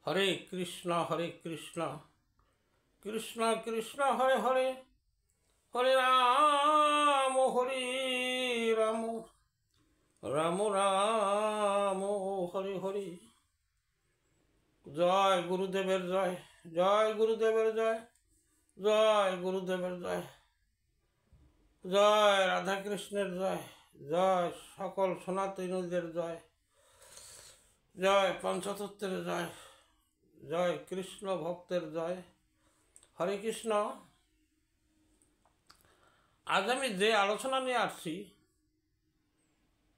হরে কৃষ্ণ কৃষ্ণ কৃষ্ণ হরে হরে, হরে রাম রাম রাম রাম হরে হরে। জয় গুরুদেবের জয়, জয় গুরুদেবের জয়, জয় গুরুদেবের জয়, জয় রাধাকৃষ্ণের জয়, জয় সকল সনাতনীদের জয়, জয় পঞ্চতত্ত্বের জয়, জয় কৃষ্ণ ভক্তের জয়। হরে কৃষ্ণ। আজ আমি যে আলোচনা নিয়ে আসছি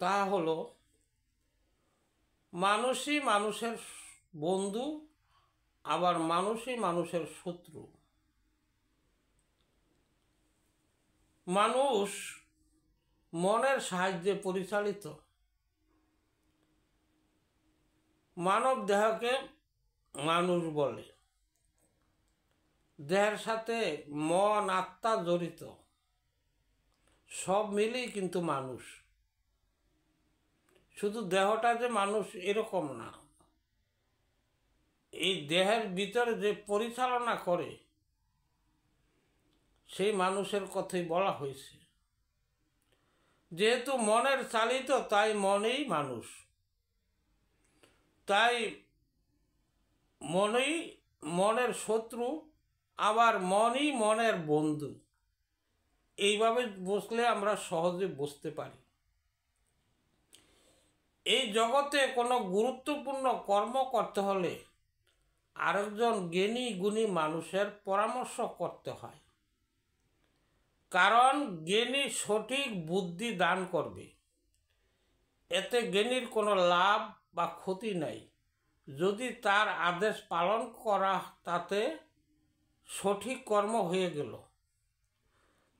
তা হলো মানুষই মানুষের বন্ধু, আবার মানুষই মানুষের শত্রু। মানুষ মনের সাহায্যে পরিচালিত। মানব দেহকে মানুষ বলে। দেহের সাথে মন আত্মা জড়িত, সব মিলেই কিন্তু মানুষ। শুধু দেহটা যে মানুষ এরকম না, এই দেহের ভিতরে যে পরিচালনা করে সেই মানুষের কথাই বলা হয়েছে। যেহেতু মনের চালিত তাই মনেই মানুষ, তাই মনেই মনের শত্রু, আবার মনই মনের বন্ধু। এইভাবে বুঝলে আমরা সহজে বুঝতে পারি। এই জগতে কোনো গুরুত্বপূর্ণ কর্ম করতে হলে আরেকজন জ্ঞানী গুণী মানুষের পরামর্শ করতে হয়। কারণ জ্ঞানী সঠিক বুদ্ধি দান করবে, এতে জ্ঞানীর কোনো লাভ বা ক্ষতি নাই। যদি তার আদেশ পালন করা তাতে সঠিক কর্ম হয়ে গেল।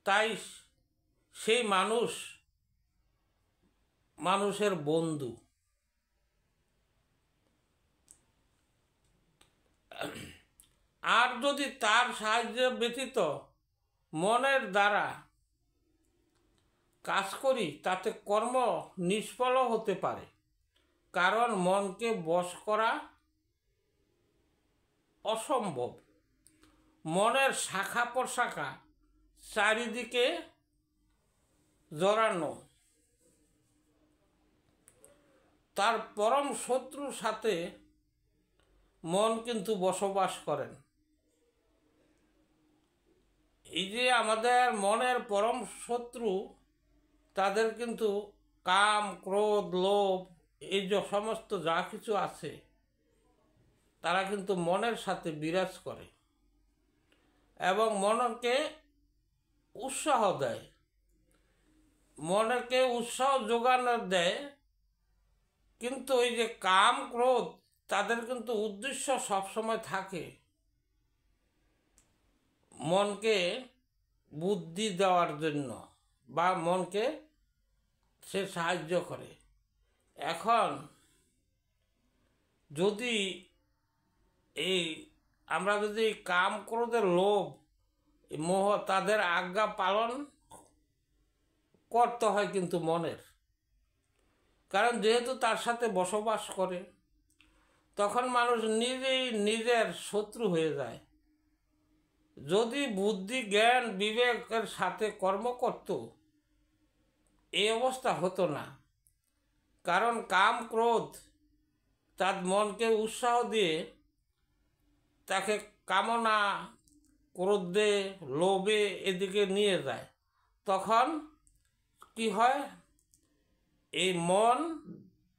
তাই সেই মানুষ মানুষের বন্ধু। আর যদি তার সাহায্য ব্যতীত মনের দ্বারা কাজ করি তাতে কর্ম নিষ্ফল হতে পারে। কারণ মনকে বশ করা অসম্ভব। মনের শাখা প্রশাখা চারিদিকে জড়ানো। তার পরম শত্রুর সাথে মন কিন্তু বসবাস করেন। এই যে আমাদের মনের পরম শত্রু, তাদের কিন্তু কাম ক্রোধ লোভ এই যে সমস্ত যা কিছু আছে তারা কিন্তু মনের সাথে বিরাজ করে এবং মনকে উৎসাহ দেয়। মনকে উৎসাহ যোগানো দেয়, কিন্তু ওই যে কাম ক্রোধ তাদের কিন্তু উদ্দেশ্য সবসময় থাকে মনকে বুদ্ধি দেওয়ার জন্য, বা মনকে সে সাহায্য করে। এখন যদি আমরা যদি কাম ক্রোধের লোভ মোহ তাদের আজ্ঞা পালন করতে হয় কিন্তু মনের, কারণ যেহেতু তার সাথে বসবাস করে, তখন মানুষ নিজেই নিজের শত্রু হয়ে যায়। যদি বুদ্ধি জ্ঞান বিবেকের সাথে কর্ম করত এই অবস্থা হতো না। কারণ কাম ক্রোধ তার মনকে উৎসাহ দিয়ে তাকে কামনা ক্রোধে লোভে এদিকে নিয়ে যায়। তখন কি হয়, এই মন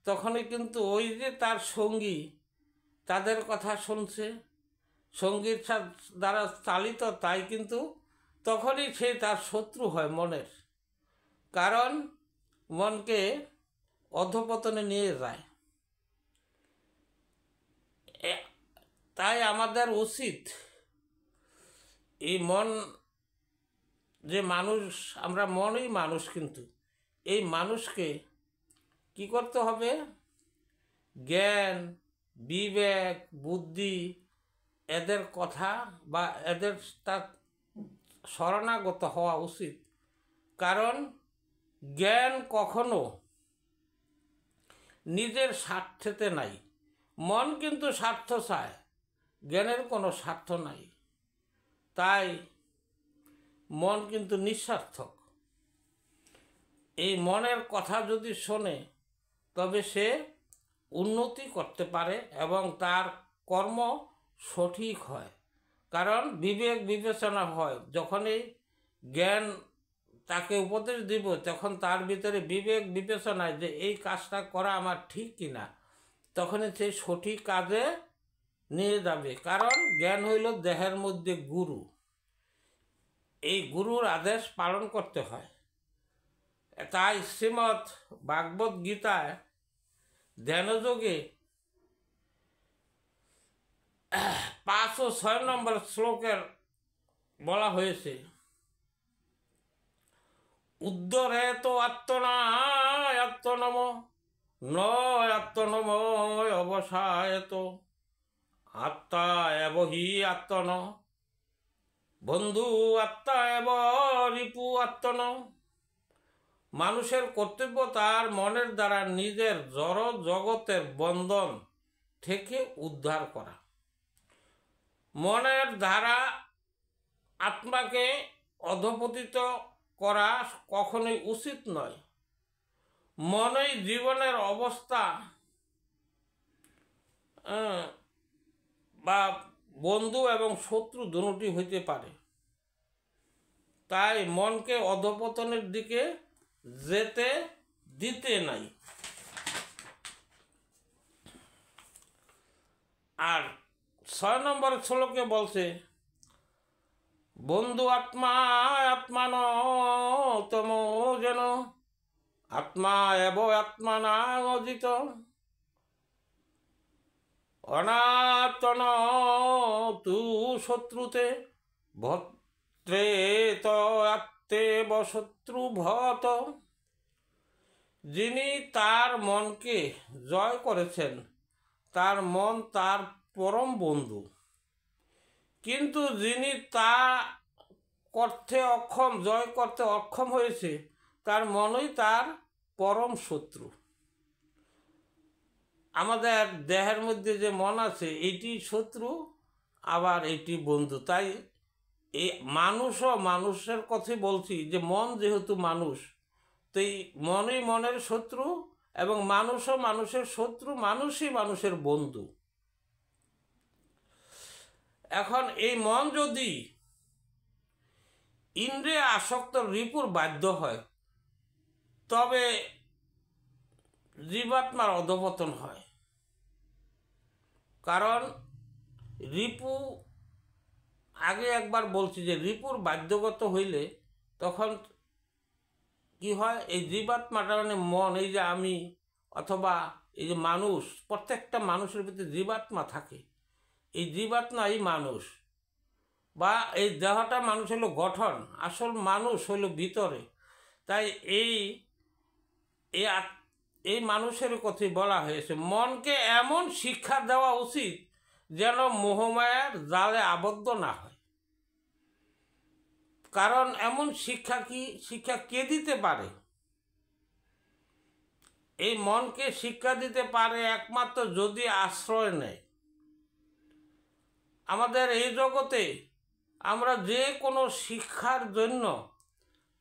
তখনই কিন্তু ওই যে তার সঙ্গী তাদের কথা শুনছে, সঙ্গীর দ্বারা চালিত, তাই কিন্তু তখনই সে তার শত্রু হয় মনের। কারণ মনকে অধঃপতনে নিয়ে যায়। তাই আমাদের উচিত এই মন যে মানুষ, আমরা মনই মানুষ, কিন্তু এই মানুষকে কি করতে হবে, জ্ঞান বিবেক বুদ্ধি এদের কথা বা এদের তার শরণাগত হওয়া উচিত। কারণ জ্ঞান কখনো নিজের স্বার্থেতে নাই, মন কিন্তু স্বার্থ চায়, জ্ঞানের কোনো স্বার্থ নাই। তাই মন কিন্তু নিঃস্বার্থক। এই মনের কথা যদি শোনে তবে সে উন্নতি করতে পারে এবং তার কর্ম সঠিক হয়। কারণ বিবেক বিবেচনা হয়, যখনই জ্ঞান তাকে উপদেশ দিব তখন তার ভিতরে বিবেক বিবেচনায় যে এই কাজটা করা আমার ঠিক কিনা, তখনই সে সঠিক কাজে নিয়ে যাবে। কারণ জ্ঞান হইল দেহের মধ্যে গুরু, এই গুরুর আদেশ পালন করতে হয়। তাই শ্রীমৎ ভাগবত গীতায় ধ্যানযোগে 5 ও 6 নম্বর শ্লোকের বলা হয়েছে, উদ্ধরে তো আত্মনম ন আত্মনম অবসায়ত আত্মা এব হি আত্মন বন্ধু আত্মা এব রিপু আত্মন। মানুষের কর্তব্য তার মনের দ্বারা নিজের জড় জগতের বন্ধন থেকে উদ্ধার করা। মনের দ্বারা আত্মাকে অধঃপতিত করা কখনোই উচিত নয়। মনই জীবনের অবস্থা বা বন্ধু এবং শত্রু দুটি হইতে পারে। তাই মনকে অধঃপতনের দিকে যেতে দিতে নাই। আর 6 নম্বর শ্লোকে বলছে, বন্ধু আত্মা আত্মান তম যেন আত্মা এব আত্মানা অজিত অনাত্মন তু শত্রুতে ভদ্রে ত আত্মেব শত্রু ভত। যিনি তার মনকে জয় করেছেন তার মন তার পরম বন্ধু, কিন্তু যিনি তা জয় করতে অক্ষম হয়েছে তার মনই তার পরম শত্রু। আমাদের দেহের মধ্যে যে মন আছে এটি শত্রু, আবার এটি বন্ধু। তাই এই মানুষের কথাই বলছি যে মন যেহেতু মানুষ, তো এই মনই মনের শত্রু এবং মানুষও মানুষের শত্রু, মানুষই মানুষের বন্ধু। এখন এই মন যদি ইন্দ্রিয়ে আসক্ত রিপুর বাধ্য হয় তবে জীবাত্মার অধঃপতন হয়। কারণ রিপু, আগে একবার বলছি যে রিপুর বাধ্যগত হইলে তখন কি হয়, এই জীবাত্মাটা মানে মন, এই যে আমি অথবা এই যে মানুষ, প্রত্যেকটা মানুষের ভিতরে জীবাত্মা থাকে। এই জীবাত্মাই মানুষ, বা এই দেহটা মানুষ হলো গঠন, আসল মানুষ হলো ভিতরে। তাই এই মানুষের কথাই বলা হয়েছে মনকে এমন শিক্ষা দেওয়া উচিত যেন মোহমায়ার জালে আবদ্ধ না হয়। কারণ এমন শিক্ষা কে দিতে পারে? এই মনকে শিক্ষা দিতে পারে একমাত্র যদি আশ্রয় নেয়। আমাদের এই জগতে আমরা যে কোনো শিক্ষার জন্য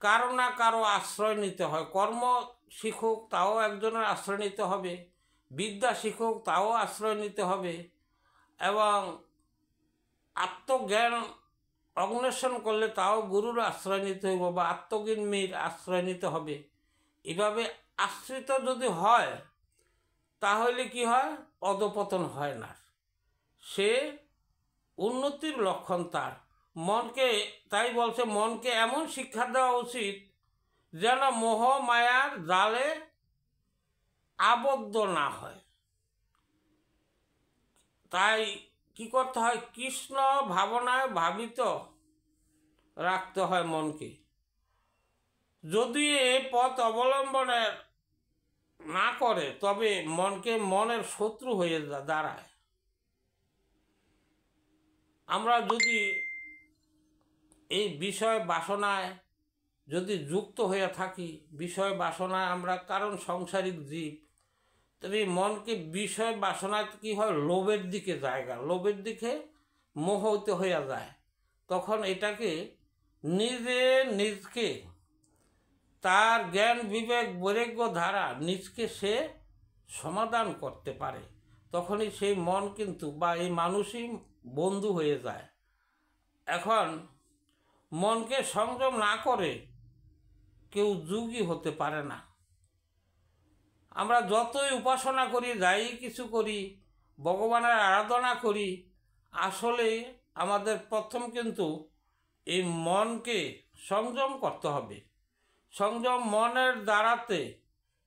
কারো না কারো আশ্রয় নিতে হয়। কর্ম শিখুক তাও একজনের আশ্রয় নিতে হবে, বিদ্যা শিখুক তাও আশ্রয় নিতে হবে, এবং আত্মজ্ঞান অন্বেষণ করলে তাও গুরুর আশ্রয় নিতে হইব বা আত্মজ্ঞানীর আশ্রয় নিতে হবে। এভাবে আশ্রিত যদি হয় তাহলে কি হয়, অধঃপতন হয় না, সে উন্নতির লক্ষণ তার। মনকে, তাই বলছে মনকে এমন শিক্ষা দেওয়া উচিত যেন মোহ মায়ার জালে আবদ্ধ না হয়। তাই কি করতে হয়, কৃষ্ণ ভাবনায় ভাবিত রাখতে হয় মনকে। যদি এই পথ অবলম্বনের না করে তবে মনকে মনের শত্রু হয়ে দাঁড়ায়। আমরা যদি এই বিষয় বাসনায় যদি যুক্ত হয়ে থাকি, বিষয় বাসনায় আমরা, কারণ সাংসারিক জীব, তবে মনকে বিষয় বাসনা কি হয়, লোভের দিকে জায়গা, লোভের দিকে মোহিত হইয়া যায়। তখন এটাকে নিজকে তার জ্ঞান বিবেক বৈরাগ্য ধারা নিজকে সে সমাধান করতে পারে। তখনই সেই মন কিন্তু বা এই মানুষই বন্ধু হয়ে যায়। এখন মনকে সংযম না করে কেউ যোগী হতে পারে না। আমরা যতই উপাসনা করি, যাই কিছু করি, ভগবানের আরাধনা করি, আসলে আমাদের প্রথম কিন্তু এই মনকে সংযম করতে হবে। সংযম মনের দ্বারাতে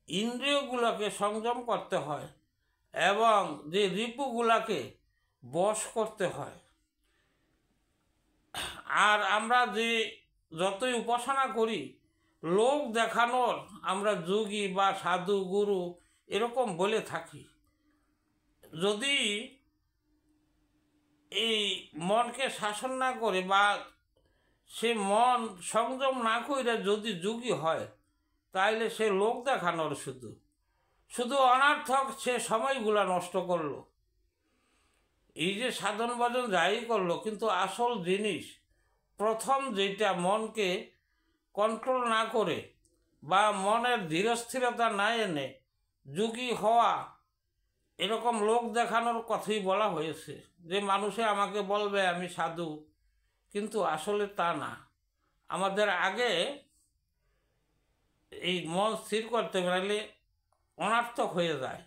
ইন্দ্রিয়গুলোকে সংযম করতে হয় এবং যে রিপুগুলাকে বশ করতে হয়। আর আমরা যে যতই উপাসনা করি, লোক দেখানোর আমরা যোগী বা সাধু গুরু এরকম বলে থাকি। যদি এই মনকে শাসন না করে বা সে মন সংযম না করে যদি যোগী হয়, তাইলে সে লোক দেখানোর শুধু অনার্থক সে সময়গুলা নষ্ট করলো। এই যে সাধন ভজন যাই করলো, কিন্তু আসল জিনিস প্রথম যেটা মনকে কন্ট্রোল না করে বা মনের ধীরস্থিরতা না এনে যোগী হওয়া, এরকম লোক দেখানোর কথাই বলা হয়েছে যে মানুষে আমাকে বলবে আমি সাধু, কিন্তু আসলে তা না। আমাদের আগে এই মন স্থির করতে পারলে অনার্থক হয়ে যায়।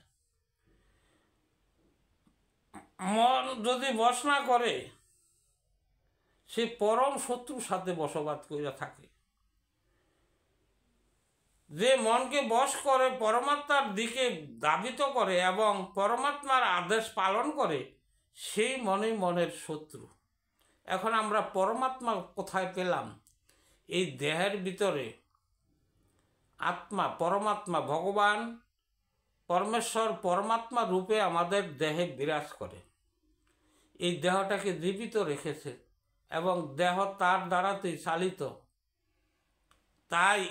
মন যদি বশ না করে, সে পরম শত্রুর সাথে বসবাস করে থাকে। যে মনকে বশ করে পরমাত্মার দিকে ধাবিত করে এবং পরমাত্মার আদেশ পালন করে, সেই মনই মনের শত্রু। এখন আমরা পরমাত্মা কোথায় পেলাম? এই দেহের ভিতরে আত্মা, পরমাত্মা, ভগবান পরমেশ্বর পরমাত্মা রূপে আমাদের দেহে বিরাজ করে। এই দেহটাকে জীবিত রেখেছে এবং দেহ তার দ্বারাতেই চালিত। তাই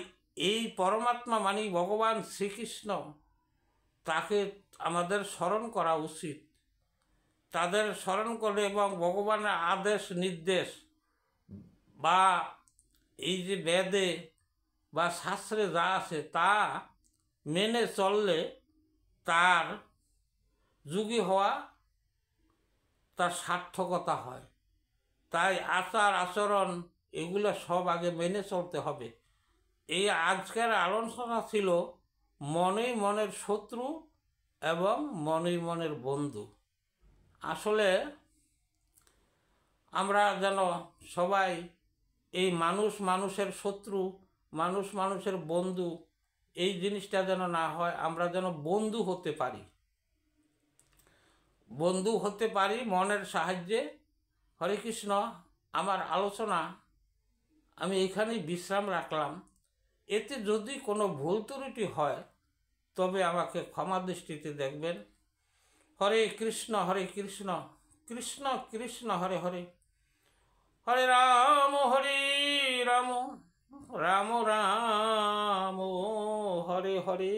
এই পরমাত্মা মানে ভগবান শ্রীকৃষ্ণ, তাকে আমাদের স্মরণ করা উচিত। তাদের স্মরণ করে এবং ভগবানের আদেশ নির্দেশ বা এই যে বেদে বা শাস্ত্রে যা আছে তা মেনে চললে তার যোগী হওয়া, তার সার্থকতা হয়। তাই আচার আচরণ এগুলো সব আগে মেনে চলতে হবে। এই আজকের আলোচনা ছিল মনই মনের শত্রু এবং মনই মনের বন্ধু। আসলে আমরা যেন সবাই এই মানুষ মানুষের শত্রু, মানুষ মানুষের বন্ধু, এই জিনিসটা যেন না হয়। আমরা যেন বন্ধু হতে পারি, বন্ধু হতে পারি মনের সাহায্যে। হরে কৃষ্ণ। আমার আলোচনা আমি এখানেই বিশ্রাম রাখলাম। এতে যদি কোনো ভুল ত্রুটি হয় তবে আমাকে ক্ষমা দৃষ্টিতে দেখবেন। হরে কৃষ্ণ কৃষ্ণ কৃষ্ণ হরে হরে, হরে রাম রাম রাম রাম হরে হরে।